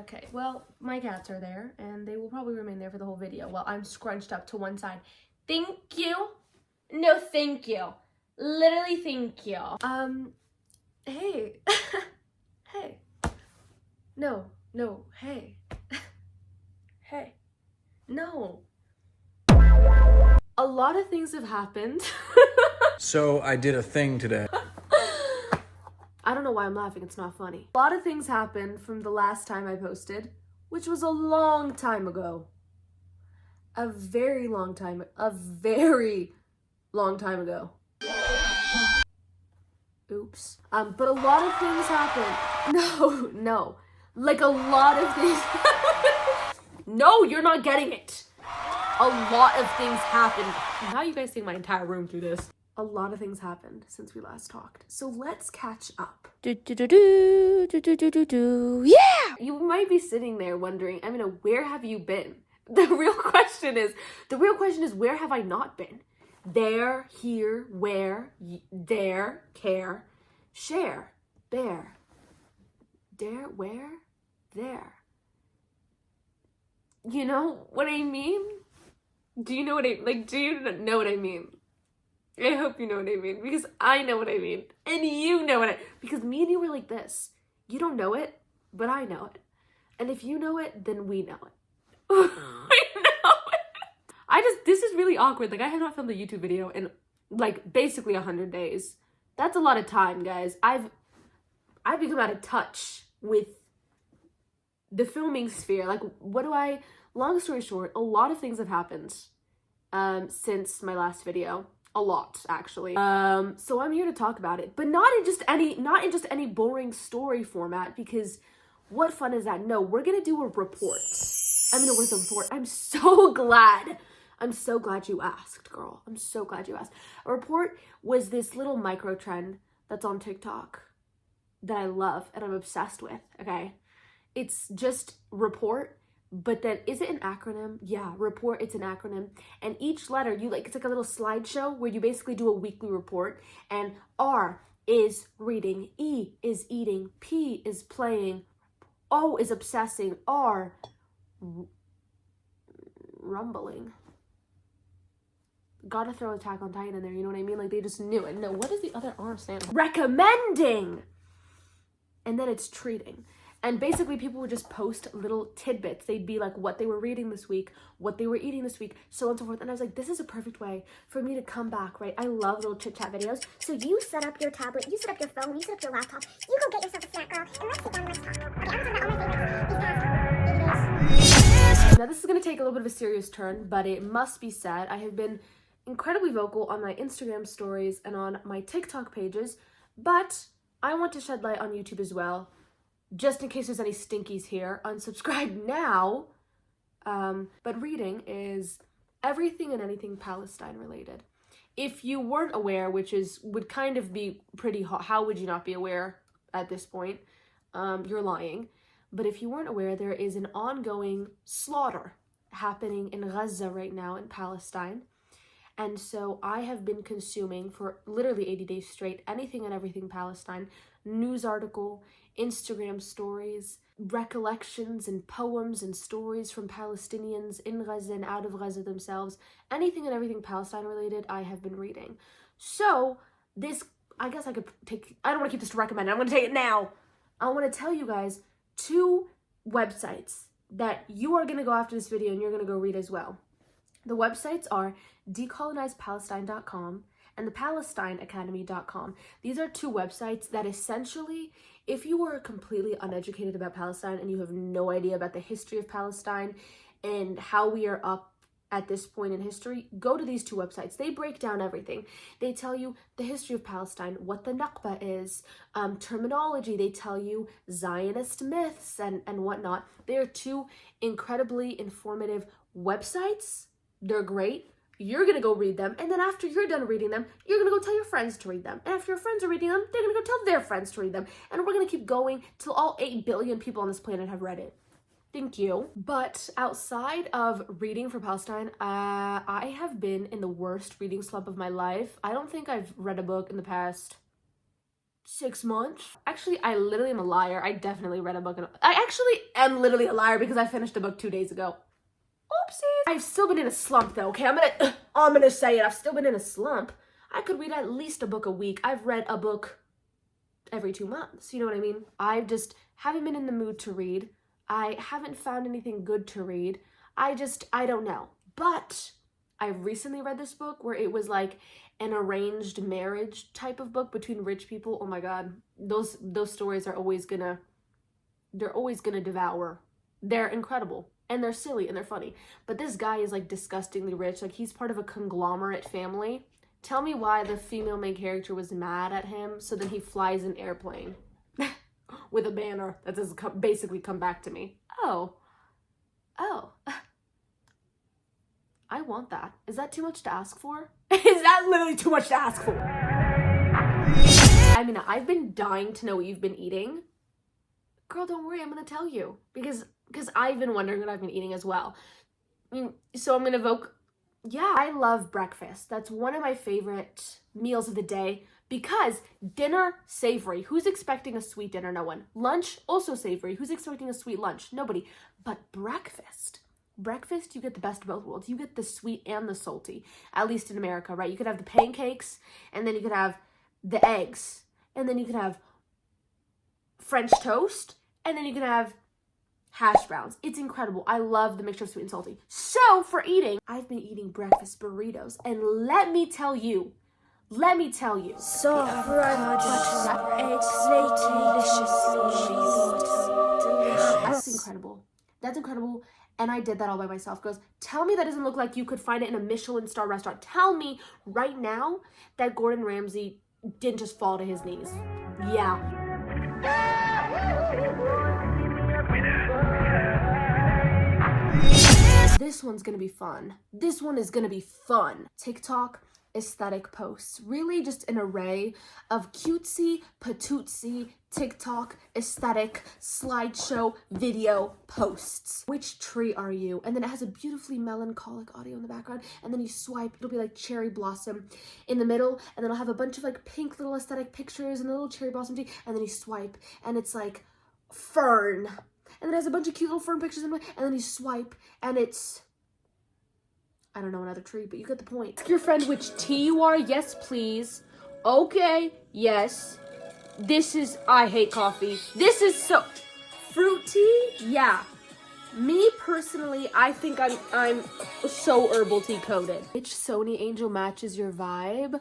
Okay, well, my cats are there, and they will probably remain there for the whole video while I'm scrunched up to one side. Thank you. No, thank you. Literally, thank you. Hey. Hey. No, hey. Hey. No. A lot of things have happened. So I did a thing today. I don't know why I'm laughing, it's not funny. A lot of things happened from the last time I posted, which was a long time ago. A very long time ago. Oops. But a lot of things happened. No. Like a lot of things. No, you're not getting it. A lot of things happened. Now you guys think my entire room through this. A lot of things happened since we last talked. So let's catch up. Yeah! You might be sitting there wondering, Amina, where have you been? The real question is, where have I not been? There, here, where, there, care, share, bear. There, where, there. You know what I mean? Do you know what I mean? I hope you know what I mean, because I know what I mean, and you know what because me and you were like this. You don't know it, but I know it. And if you know it, then we know it. We know it. This is really awkward. Like, I have not filmed a YouTube video in, like, basically 100 days. That's a lot of time, guys. I've become out of touch with the filming sphere. Like, long story short, a lot of things have happened since my last video. A lot, actually. So I'm here to talk about it, but not in just any boring story format, because what fun is that? No, we're gonna do a report. Where's the report? I'm so glad you asked, girl. I'm so glad you asked. A report was this little micro trend that's on TikTok that I love and I'm obsessed with, okay? It's just report. But then, is it an acronym? Yeah, report, it's an acronym. And each letter, it's like a little slideshow where you basically do a weekly report. And R is reading, E is eating, P is playing, O is obsessing, R, rumbling. Gotta throw Attack on Titan in there, you know what I mean? Like, they just knew it. No, what does the other R stand for? Recommending! And then it's treating. And basically, people would just post little tidbits. They'd be like what they were reading this week, what they were eating this week, so on and so forth. And I was like, this is a perfect way for me to come back, right? I love little chit-chat videos. So you set up your tablet, you set up your phone, you set up your laptop, you go get yourself a snack, girl, and let's sit down and let's talk. Okay, I'm talking about all my favorites. Now, this is going to take a little bit of a serious turn, but it must be said. I have been incredibly vocal on my Instagram stories and on my TikTok pages, but I want to shed light on YouTube as well. Just in case there's any stinkies here, unsubscribe now. But reading is everything and anything Palestine related. If you weren't aware, would kind of be pretty hot, how would you not be aware at this point? You're lying. But if you weren't aware, there is an ongoing slaughter happening in Gaza right now in Palestine. And so I have been consuming for literally 80 days straight anything and everything Palestine, news article, Instagram stories, recollections and poems and stories from Palestinians in Gaza and out of Gaza themselves. Anything and everything Palestine related, I have been reading. So this, I guess I could take, I don't want to keep this to recommend, I'm going to take it now. I want to tell you guys 2 websites that you are going to go after this video and you're going to go read as well. The websites are decolonizepalestine.com and thepalestineacademy.com. These are 2 websites that essentially, if you are completely uneducated about Palestine and you have no idea about the history of Palestine and how we are up at this point in history, go to these 2 websites. They break down everything. They tell you the history of Palestine, what the Nakba is, terminology. They tell you Zionist myths and whatnot. They are 2 incredibly informative websites. They're great. You're going to go read them. And then after you're done reading them, you're going to go tell your friends to read them. And after your friends are reading them, they're going to go tell their friends to read them. And we're going to keep going till all 8 billion people on this planet have read it. Thank you. But outside of reading for Palestine, I have been in the worst reading slump of my life. I don't think I've read a book in the past 6 months. Actually, I literally am a liar. I definitely read a book. I actually am literally a liar because I finished a book 2 days ago. Oopsies. I've still been in a slump though, okay? I'm gonna say it. I've still been in a slump. I could read at least a book a week. I've read a book every 2 months. You know what I mean? I just haven't been in the mood to read. I haven't found anything good to read. I don't know. But I recently read this book where it was like an arranged marriage type of book between rich people. Oh my God. Those stories are always gonna devour. They're incredible. And they're silly and they're funny. But this guy is like disgustingly rich. Like he's part of a conglomerate family. Tell me why the female main character was mad at him. So then he flies an airplane with a banner that says basically come back to me. Oh. I want that. Is that too much to ask for? Is that literally too much to ask for? I mean, I've been dying to know what you've been eating. Girl, don't worry, I'm gonna tell you. Because I've been wondering what I've been eating as well. So I'm gonna evoke, yeah, I love breakfast. That's one of my favorite meals of the day because dinner, savory. Who's expecting a sweet dinner? No one. Lunch, also savory. Who's expecting a sweet lunch? Nobody. But breakfast, you get the best of both worlds. You get the sweet and the salty, at least in America, right? You could have the pancakes and then you could have the eggs and then you could have French toast and then you can have hash browns. It's incredible. I love the mixture of sweet and salty. So for eating, I've been eating breakfast burritos. And let me tell you. So That's incredible. And I did that all by myself. Girls, tell me that doesn't look like you could find it in a Michelin star restaurant. Tell me right now that Gordon Ramsay didn't just fall to his knees. Yeah. This one's gonna be fun. This one is gonna be fun. TikTok aesthetic posts. Really just an array of cutesy, patootsy, TikTok aesthetic slideshow video posts. Which tree are you? And then it has a beautifully melancholic audio in the background. And then you swipe, it'll be like cherry blossom in the middle. And then it'll have a bunch of like pink little aesthetic pictures and a little cherry blossom tree. And then you swipe and it's like fern. And then it has a bunch of cute little fern pictures in it. And then you swipe and it's, I don't know another tree, but you get the point. Ask your friend which tea you are. Yes, please. Okay. Yes. This is, I hate coffee. This is so, fruit tea? Yeah. Me personally, I think I'm so herbal tea coated. Which Sony Angel matches your vibe?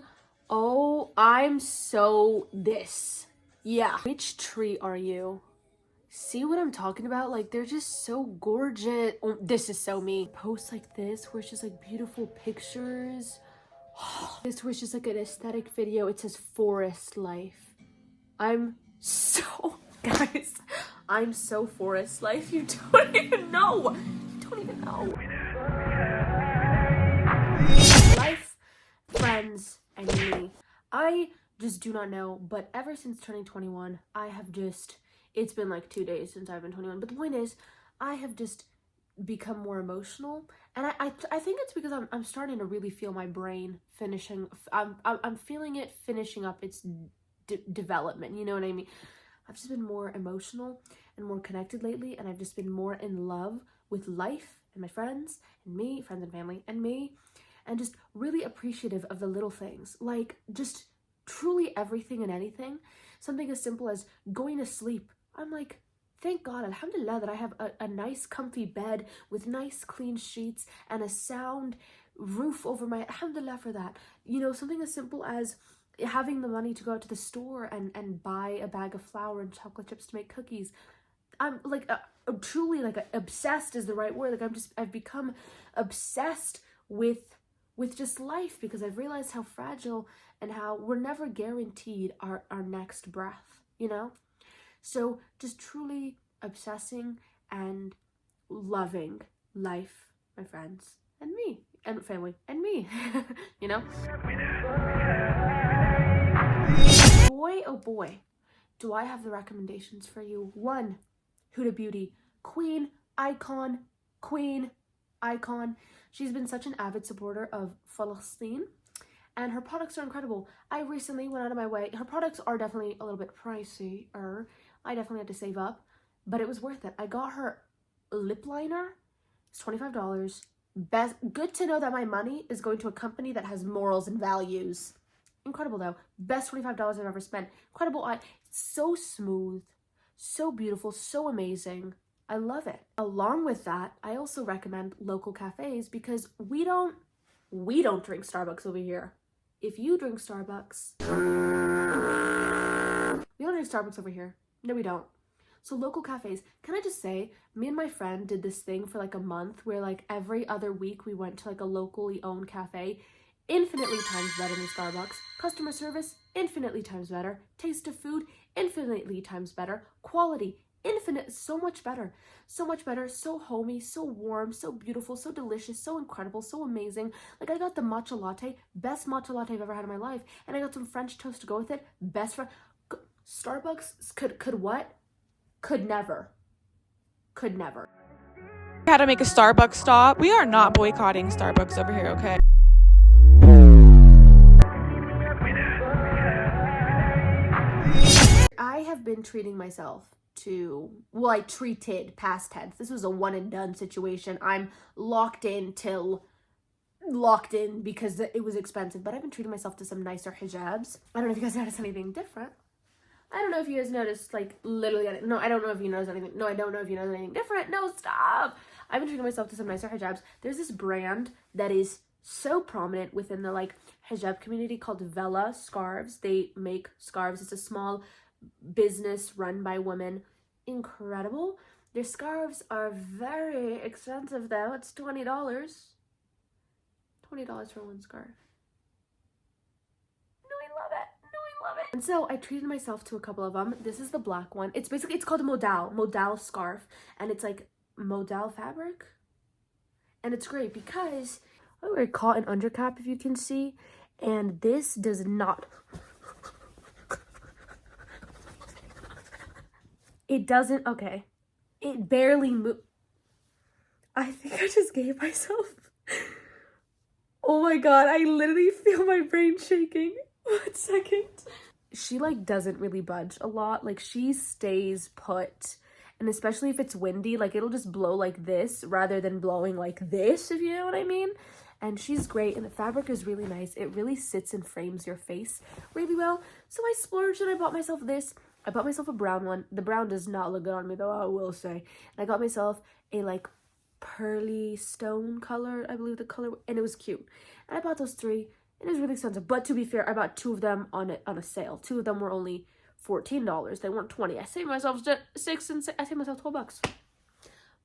Oh, I'm so this. Yeah. Which tree are you? See what I'm talking about? Like, they're just so gorgeous. Oh, this is so me. Posts like this where it's just like beautiful pictures. This where it's just like an aesthetic video. It says forest life. I'm so, guys, I'm so forest life. You don't even know. Life, friends, and me. I just do not know, but ever since turning 21, I have just, it's been like 2 days since I've been 21, but the point is, I have just become more emotional, and I think it's because I'm starting to really feel my brain finishing. I'm feeling it finishing up its development. You know what I mean? I've just been more emotional and more connected lately, and I've just been more in love with life and my friends and me, friends and family and me, and just really appreciative of the little things, like just truly everything and anything. Something as simple as going to sleep. I'm like, thank God, alhamdulillah, that I have a nice comfy bed with nice clean sheets and a sound roof over my, alhamdulillah for that. You know, something as simple as having the money to go out to the store and buy a bag of flour and chocolate chips to make cookies. I'm like, truly like obsessed is the right word. Like I've become obsessed with just life, because I've realized how fragile and how we're never guaranteed our next breath, you know? So just truly obsessing and loving life, my friends, and me, and family, and me, you know? Boy, oh boy, do I have the recommendations for you. 1, Huda Beauty, queen, icon. She's been such an avid supporter of Palestine, and her products are incredible. I recently went out of my way. Her products are definitely a little bit pricey-er. I definitely had to save up, but it was worth it. I got her lip liner. It's $25. Good to know that my money is going to a company that has morals and values. Incredible though. Best $25 I've ever spent. Incredible eye. So smooth, so beautiful, so amazing. I love it. Along with that, I also recommend local cafes because we don't drink Starbucks over here. If you drink Starbucks, we don't drink Starbucks over here. No, we don't. So local cafes, can I just say, me and my friend did this thing for like a month where like every other week we went to like a locally owned cafe. Infinitely times better than Starbucks. Customer service, infinitely times better. Taste of food, infinitely times better. Quality, so much better, so homey, so warm, so beautiful, so delicious, so incredible, so amazing. Like, I got the matcha latte, best matcha latte I've ever had in my life, and I got some French toast to go with it, Starbucks could never. How to make a Starbucks stop. We are not boycotting Starbucks over here, okay? I have been treating myself to, well, I treated, past tense. This was a one and done situation. I'm locked in because it was expensive, but I've been treating myself to some nicer hijabs. I don't know if you guys noticed anything different. I don't know if you guys noticed, like, literally, no, I don't know if you noticed anything. No, I don't know if you noticed anything different. No, stop. I've been treating myself to some nicer hijabs. There's this brand that is so prominent within the, like, hijab community called Vela Scarves. They make scarves. It's a small business run by women. Incredible. Their scarves are very expensive though. It's $20 for one scarf. No, I love it. And so I treated myself to a couple of them. This is the black one. It's called a modal scarf, and it's like modal fabric, and it's great because I wear a cotton undercap, if you can see, and this does not. It doesn't, okay. It barely moves. I think I just gave myself. Oh my god, I literally feel my brain shaking. 1 second. She like doesn't really budge a lot. Like, she stays put. And especially if it's windy, like, it'll just blow like this rather than blowing like this, if you know what I mean. And she's great, and the fabric is really nice. It really sits and frames your face really well. So I splurged and I bought myself this. I bought myself a brown one. The brown does not look good on me though, I will say. And I got myself a like pearly stone color, I believe the color, and it was cute. And I bought those 3, and it was really expensive. But to be fair, I bought 2 of them on a sale. 2 of them were only $14. They weren't $20. I saved myself I saved myself $12.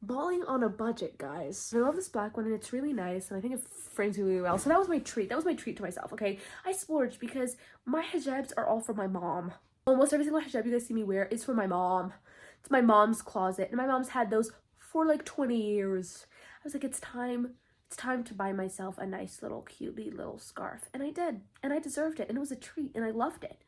Balling on a budget, guys. I love this black one, and it's really nice, and I think it frames me really well. So that was my treat. That was my treat to myself, okay? I splurged because my hijabs are all for my mom. Almost every single hijab you guys see me wear is for my mom. It's my mom's closet, and my mom's had those for like 20 years. I was like, it's time to buy myself a nice little cutely little scarf, and I did, and I deserved it, and it was a treat, and I loved it.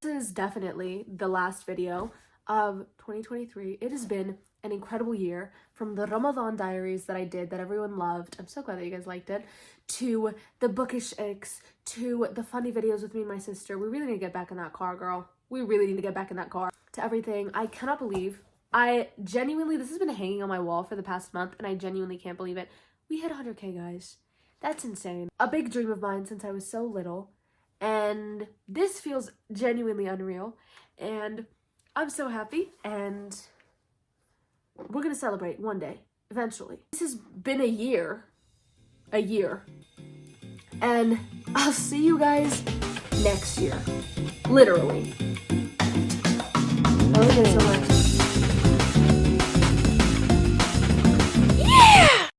This is definitely the last video of 2023. It has been an incredible year, from the Ramadan diaries that I did that everyone loved. I'm so glad that you guys liked it, to the bookish icks, to the funny videos with me and my sister. We really need to get back in that car, girl. We really need to get back in that car. To everything. I cannot believe, this has been hanging on my wall for the past month, and I genuinely can't believe it. We hit 100K, guys. That's insane. A big dream of mine since I was so little, and this feels genuinely unreal, and I'm so happy, and we're gonna celebrate one day, eventually. This has been a year, and I'll see you guys next year, literally. I love it so much.